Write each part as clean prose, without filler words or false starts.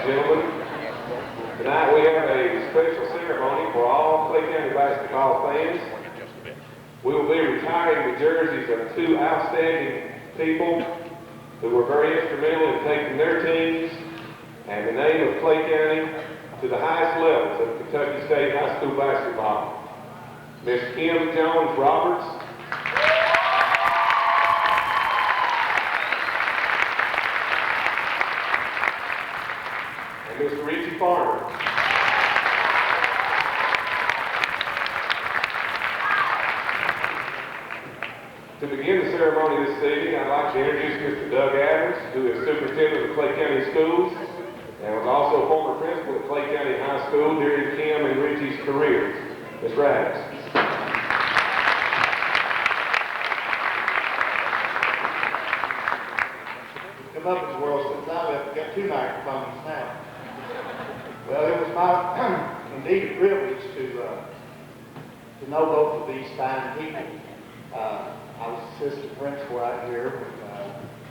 and gentlemen. Tonight we have a special ceremony for all Clay County basketball fans. We will be retiring the jerseys of two outstanding people who were very instrumental in taking their teams and the name of Clay County to the highest levels of Kentucky State high school basketball. Miss Kim Jones Roberts and Mr. Richie Farmer. To begin the ceremony this evening, I'd like to introduce Mr. Doug Adams, who is superintendent of Clay County Schools and was also former principal at Clay County High School during Kim and Richie's careers. Mr. Adams. Come up in the world since I've got two microphones now. Well, it was my indeed a privilege to know both of these fine people. I was assistant principal out here with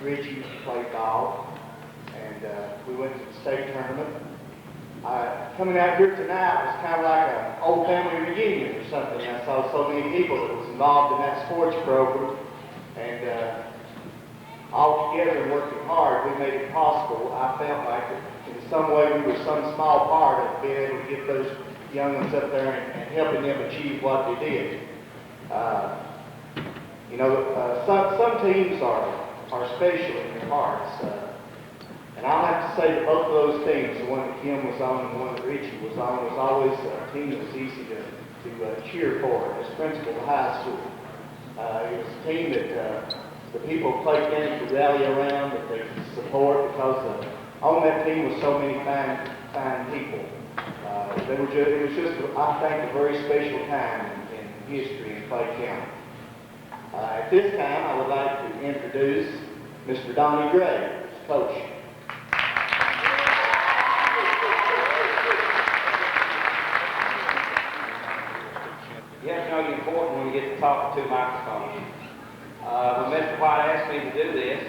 Richie, played ball, and we went to the state tournament. Coming out here tonight was kind of like an old family reunion or something. I saw so many people that was involved in that sports program, and all together and working hard, we made it possible. I felt like in some way we were some small part of being able to get those young ones up there and helping them achieve what they did. Some teams are special in their hearts. And I'll have to say that both of those teams, the one that Kim was on and the one that Richie was on, was always a team that was easy to cheer for as principal of high school. It was a team that the people of Clay County could rally around, that they could support, because on that team was so many fine people. It was just, I think, a very special time in history in Clay County. At this time, I would like to introduce Mr. Donnie Gray, coach. You have to know you're important when you get to talk to two microphones. When Mr. White asked me to do this,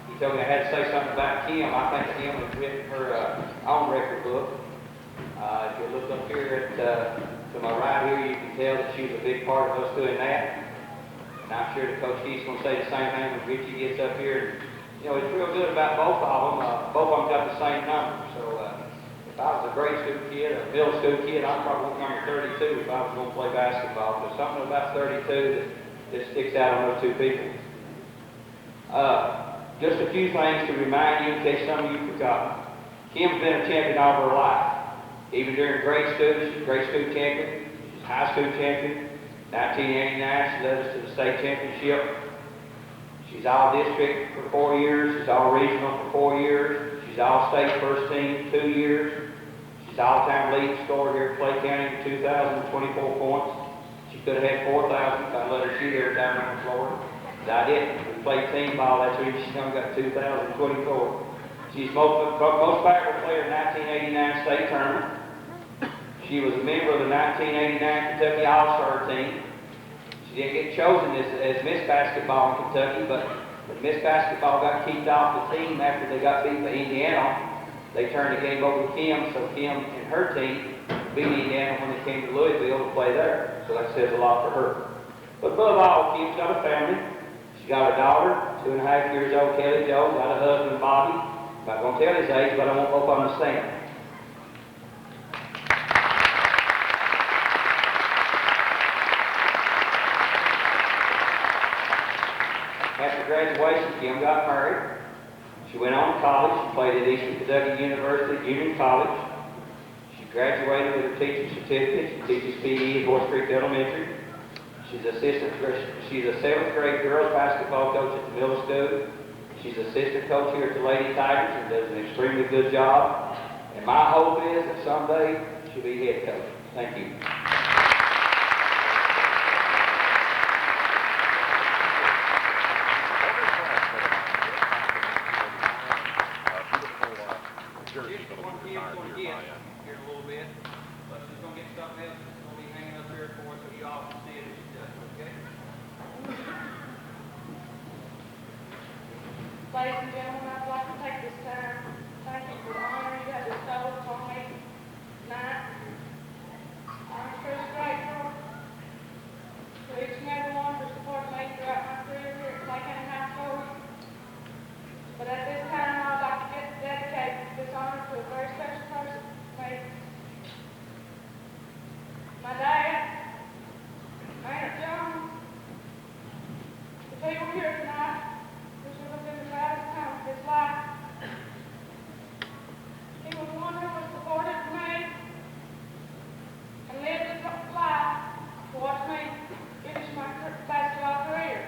he told me I had to say something about Kim. I think Kim has written her own record book. If you look up here to my right here, you can tell that she's a big part of us doing that. And I'm sure that Coach Keith's going to say the same thing when Richie gets up here. You know, it's real good about both of them. Both of them got the same number. So if I was a grade school kid, a middle school kid, I'd probably want number 32 if I was going to play basketball. There's something about 32 that sticks out on those two people. Just a few things to remind you in case some of you forgot. Kim's been a champion all her life. Even during grade school, she's a grade school champion. She's a high school champion. 1989, she led us to the state championship. She's all district for 4 years. She's all regional for 4 years. She's all state first team 2 years. She's all-time leading scorer here at Clay County with 2,024 points. She could have had 4,000 if I let her shoot every time on the floor. But I didn't. We played team ball. That's when she's only got 2,024. She's most valuable player in the 1989 state tournament. She was a member of the 1989 Kentucky All-Star team. She didn't get chosen as Miss Basketball in Kentucky, but when Miss Basketball got kicked off the team after they got beat by Indiana, they turned the game over to Kim, so Kim and her team beat Indiana when they came to Louisville to play there. So that says a lot for her. But above all, Kim's got a family. She's got a daughter, 2.5 years old, Kelly Jo, got a husband, Bobby. I'm not going to tell his age, but I won't both on the stand. After graduation, Kim got married. She went on to college. She played at Eastern Kentucky University Union College. She graduated with a teaching certificate. She teaches PE at Horse Creek Elementary. She's a 7th grade girls basketball coach at the middle school. She's assistant coach here at the Lady Tigers and does an extremely good job. And my hope is that someday she'll be head coach. Thank you. Here in a little bit, but she's going to get something else that's going to be hanging up here for us so you all can see it as she does, okay? Ladies and gentlemen, I'd like to take this time to thank you for the honor you talk to a very special person, maybe. My dad, Aunt John, the people here tonight, this would have been the saddest time of his life. He was the one who was supportive of me and lived his life to watch me finish my basketball career.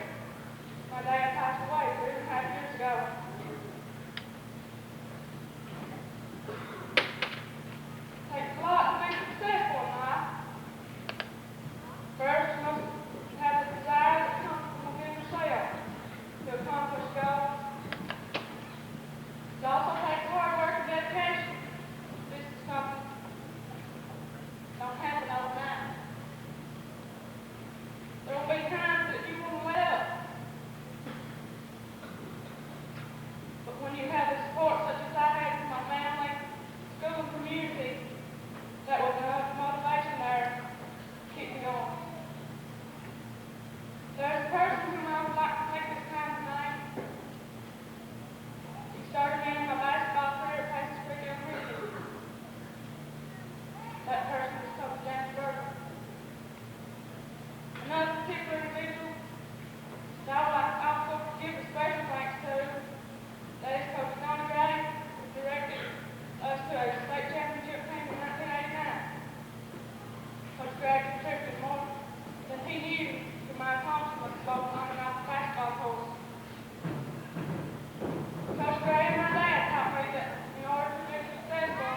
My dad passed away 3.5 years ago. It takes a lot to be successful in life. First, you must have the desire that comes from within yourself to accomplish goals. It also takes hard work and dedication. This is something that don't happen overnight. There will be times that you won't let up. But when you have the support such as I had from my family, school, and community, that was enough motivation there to keep me going. There's a person whom I would like to take this time to name. He started me in my basketball career at Paces Creek Elementary. That person is Coach James Berger. Another particular individual that I would like to also give a special thanks to, that is Coach Donnie Gray, who directed us to a state championship team in 1989. Coach Gray contributed more than he knew to my accomplishments both on and off the basketball court. Coach Gray and my dad taught me that in order to be successful,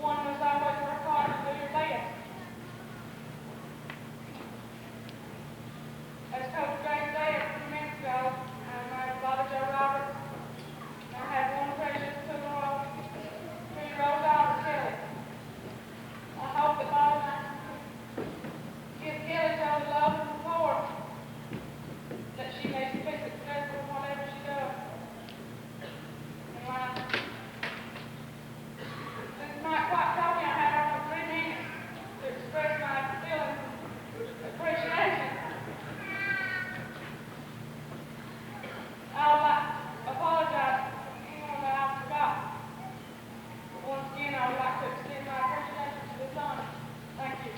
one must always work hard to do your best. As Coach Gray said a few minutes ago, I'm married to Bobby Joe Roberts, and I have one precious 2-year-old daughter, Kelly. I hope that Bobby and I can give Kelly all the love and support that she needs to be successful in whatever she does in life. Since Mike White told me I had only 3 minutes to express my feelings of appreciation, I would like to apologize to anyone that I forgot. But once again, I would like to extend my appreciation to this honor. Thank you.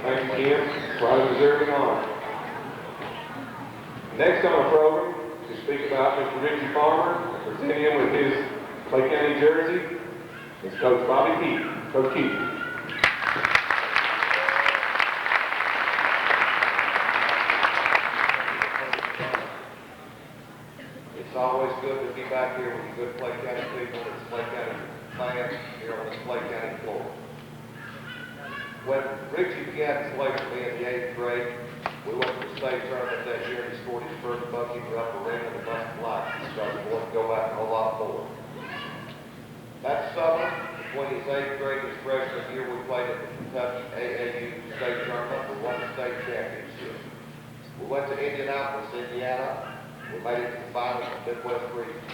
Thank you, Kim. Right deserving honor. Next on the program to speak about Mr. Richie Farmer and present him with his Clay County jersey is Coach Bobby Keith. Coach Keith. It's always good to be back here with the good Clay County people, and the Clay County fans here on this Clay County floor. When Richie began to play for me in the 8th grade, we went to the state tournament that year and he scored his first bucket for upper rim and the bucket light. So I was going to go back a whole lot more. That summer, between his 8th grade and his freshman year, we played at the Kentucky AAU state tournament. We won the state championship. We went to Indianapolis, Indiana. We made it to the finals of the Midwest region.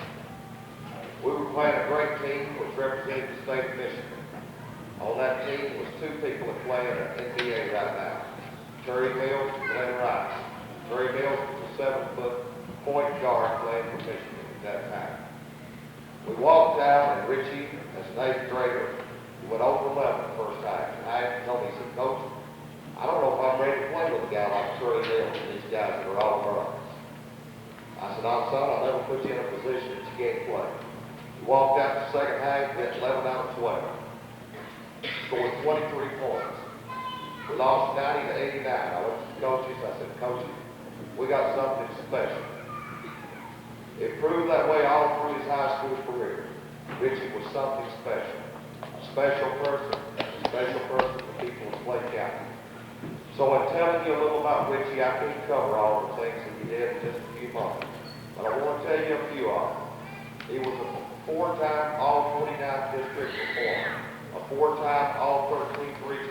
We were playing a great team which represented the state of Michigan. On that team was 2 people that play in the NBA right now. Terry Mills and Glenn Rice. Terry Mills was a 7-foot point guard playing for Michigan at that time. We walked out and Richie, as an 8th grader, he went over 11 the first time. And I told me, he said, Coach, I don't know if I'm ready to play with a guy like Terry Mills and these guys that are all Americans. I said, son, I'll never put you in a position that you can't play. He walked out the second half, hit 11 out of 12. Scored 23 points. We lost 90 to 89. I went to the coaches. I said, Coaches, we got something special. It proved that way all through his high school career. Richie was something special. A special person for people in Clay County. So in telling you a little about Richie, I can't cover all the things that he did in just a few moments. But I want to tell you a few of them. He was a 4-time All-29 district performer. A 4-time All-13th regional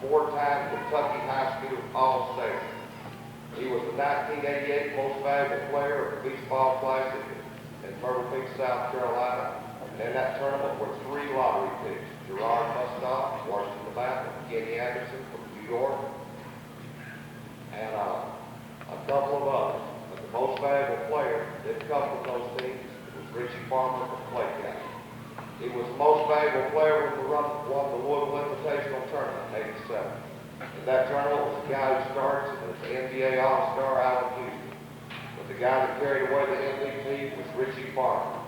four-time Kentucky High School All-State. He was the 1988 Most Valuable Player of the Beach Ball Classic in Myrtle Beach, South Carolina. And in that tournament were three lottery picks: Gerard Mustock, Washington, Alabama, Kenny Anderson from New York, and a couple of others. But the most valuable player that come from those teams was Richie Farmer from Clay County. He was the most valuable player when we won the Louisville Invitational Tournament in '87. In that tournament was the guy who starts as the NBA All-Star, Allen Houston. But the guy that carried away the MVP was Richie Farmer.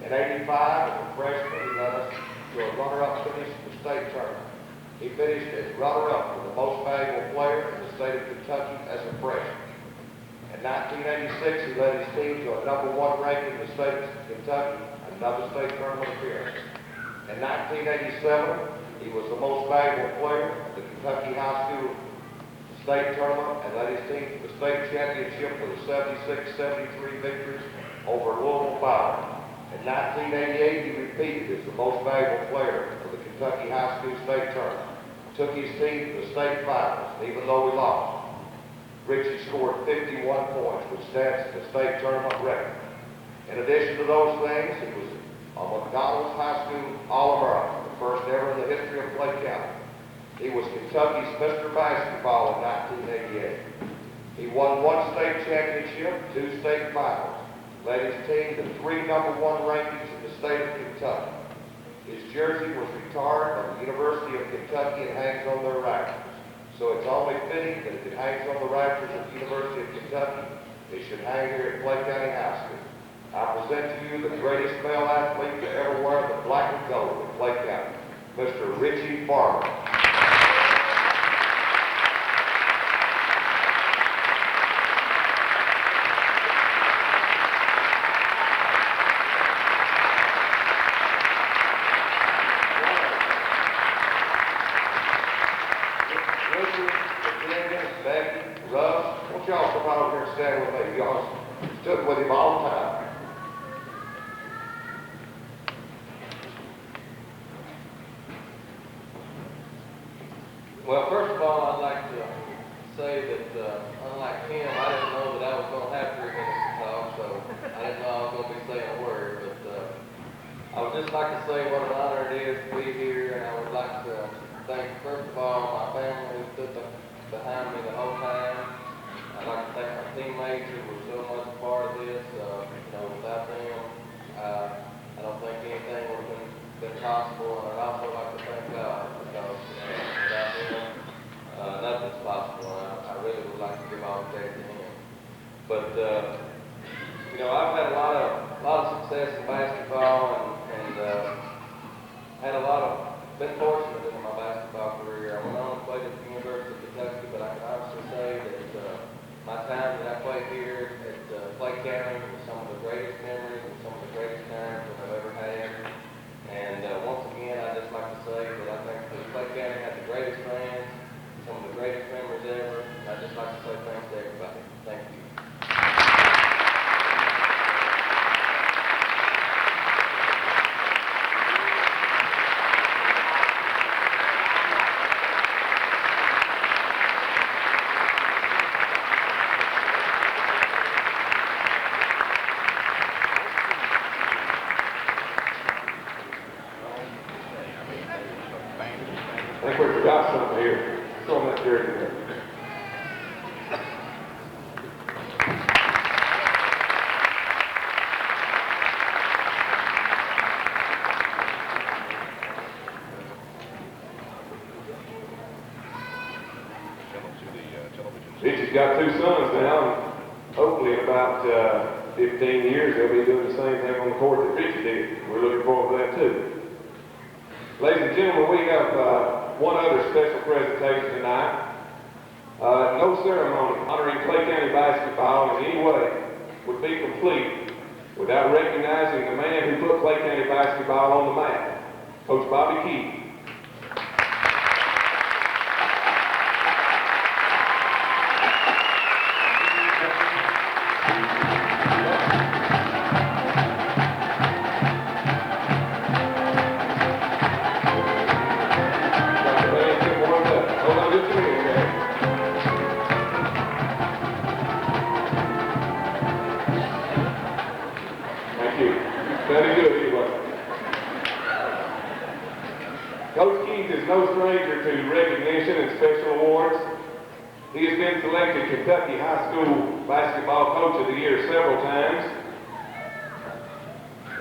In '85, as a freshman, he led us to a runner-up finish in the state tournament. He finished as runner-up for the most valuable player in the state of Kentucky as a freshman. In 1986, he led his team to a #1 ranking in the state of Kentucky, another state tournament appearance. In 1987, he was the most valuable player at the Kentucky High School State Tournament and led his team to the state championship with a 76-73 victories over Louisville Power. In 1988, he repeated as the most valuable player of the Kentucky High School State Tournament. Took his team to the state finals, even though we lost. Richie scored 51 points, which stands as the state tournament record. In addition to those things, he was a McDonald's High School All-American, the first ever in the history of Clay County. He was Kentucky's Mr. Basketball in 1988. He won one state championship, two state finals, led his team to three #1 rankings in the state of Kentucky. His jersey was retired by the University of Kentucky and hangs on their rafters. So it's only fitting that if it hangs on the rafters at the University of Kentucky, it should hang here at Clay County High School. I present to you the greatest male athlete to ever wear the black and gold in Clay County, Mr. Richie Farmer. Y'all come out here and stand with me. Y'all stood with him all the time. Well, first of all, I'd like to say that, unlike him, I didn't know that I was going to have 3 minutes to talk, so I didn't know I was going to be saying a word. But I would just like to say what an honor it is to be here, and I would like to thank, first of all, my family who stood behind me the whole time. I'd like to thank my teammates who were so much a part of this. Without them, I don't think anything would have been possible. And I'd also like to thank God because without him, nothing's possible. And I really would like to give all the credit to him. But I've had a lot of success in basketball and been fortunate in my basketball career. I went on and played at the University of Kentucky, but I can honestly say that my time that I played here at Clay County was some of the greatest memories and some of the greatest times that I've ever had. And once again, I'd just like to say that I think that Clay County had the greatest fans, some of the greatest memories ever. And I'd just like to say thanks to everybody. Thank you. I think we forgot something here. Throw them that jersey there. Richie's got 2 sons now, and hopefully in about 15 years they'll be doing the same thing on the court that Richie did. We're looking forward to that too. Ladies and gentlemen, we have one other special presentation tonight. No ceremony honoring Clay County basketball in any way would be complete without recognizing the man who put Clay County basketball on the map, Coach Bobby Key. stranger to recognition and special awards. He has been selected Kentucky High School Basketball Coach of the Year several times,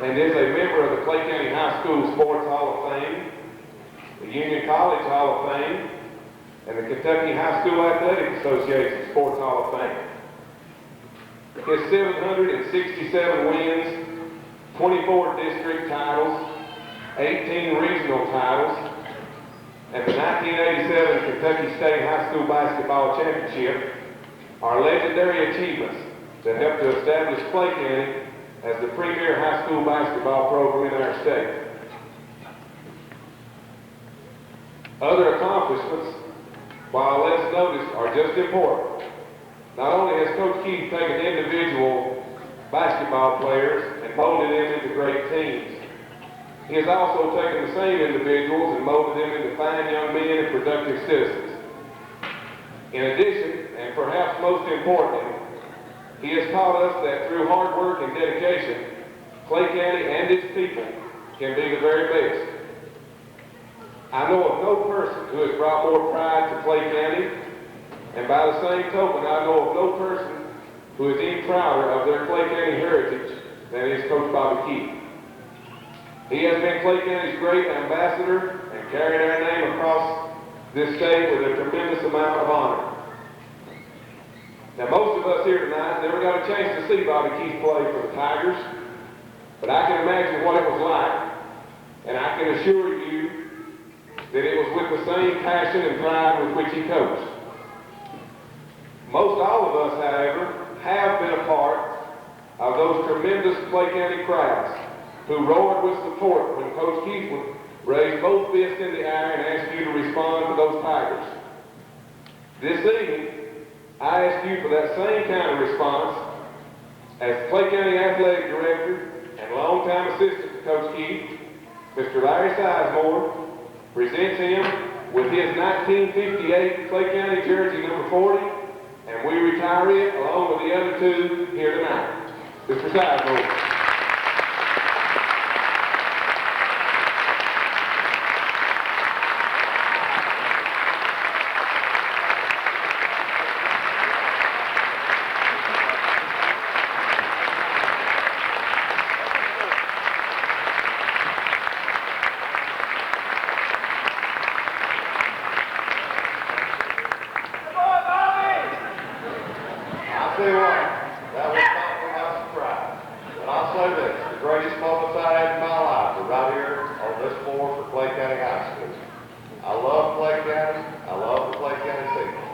and is a member of the Clay County High School Sports Hall of Fame, the Union College Hall of Fame, and the Kentucky High School Athletic Association Sports Hall of Fame. His 767 wins, 24 district titles, 18 regional titles, and the 1987 Kentucky State High School Basketball Championship are legendary achievements that helped to establish Clay County as the premier high school basketball program in our state. Other accomplishments, while less noticed, are just important. Not only has Coach Keith taken individual basketball players and molded them into great teams, he has also taken the same individuals and molded them into fine young men and productive citizens. In addition, and perhaps most importantly, he has taught us that through hard work and dedication, Clay County and its people can be the very best. I know of no person who has brought more pride to Clay County, and by the same token, I know of no person who is any prouder of their Clay County heritage than is Coach Bobby Keith. He has been Clay County's great ambassador and carried our name across this state with a tremendous amount of honor. Now, most of us here tonight never got a chance to see Bobby Keith play for the Tigers, but I can imagine what it was like, and I can assure you that it was with the same passion and pride with which he coached. Most all of us, however, have been a part of those tremendous Clay County crowds who roared with support when Coach Keith would raise both fists in the air and ask you to respond to those Tigers. This evening, I ask you for that same kind of response as Clay County Athletic Director and longtime assistant to Coach Keith, Mr. Larry Sizemore, presents him with his 1958 Clay County jersey number 40, and we retire it along with the other two here tonight. Mr. Sizemore. I'll tell you what, that was probably not a surprise. But I'll say this, the greatest moments I had in my life were right here on this floor for Clay County High School. I love Clay County. I love the Clay County people.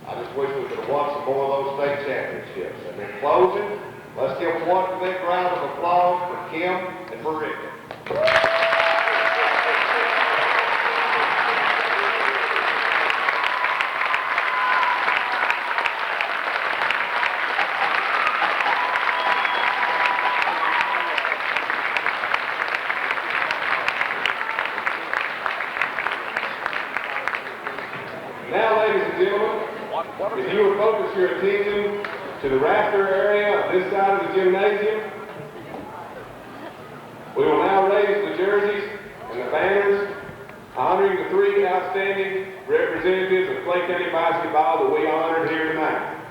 I just wish we could have won some more of those state championships. And in closing, let's give one big round of applause for Kim and for Richie. Now, ladies and gentlemen, if you would focus your attention to the rafter area of this side of the gymnasium, we will now raise the jerseys and the banners honoring the three outstanding representatives of Clay County basketball that we honored here tonight.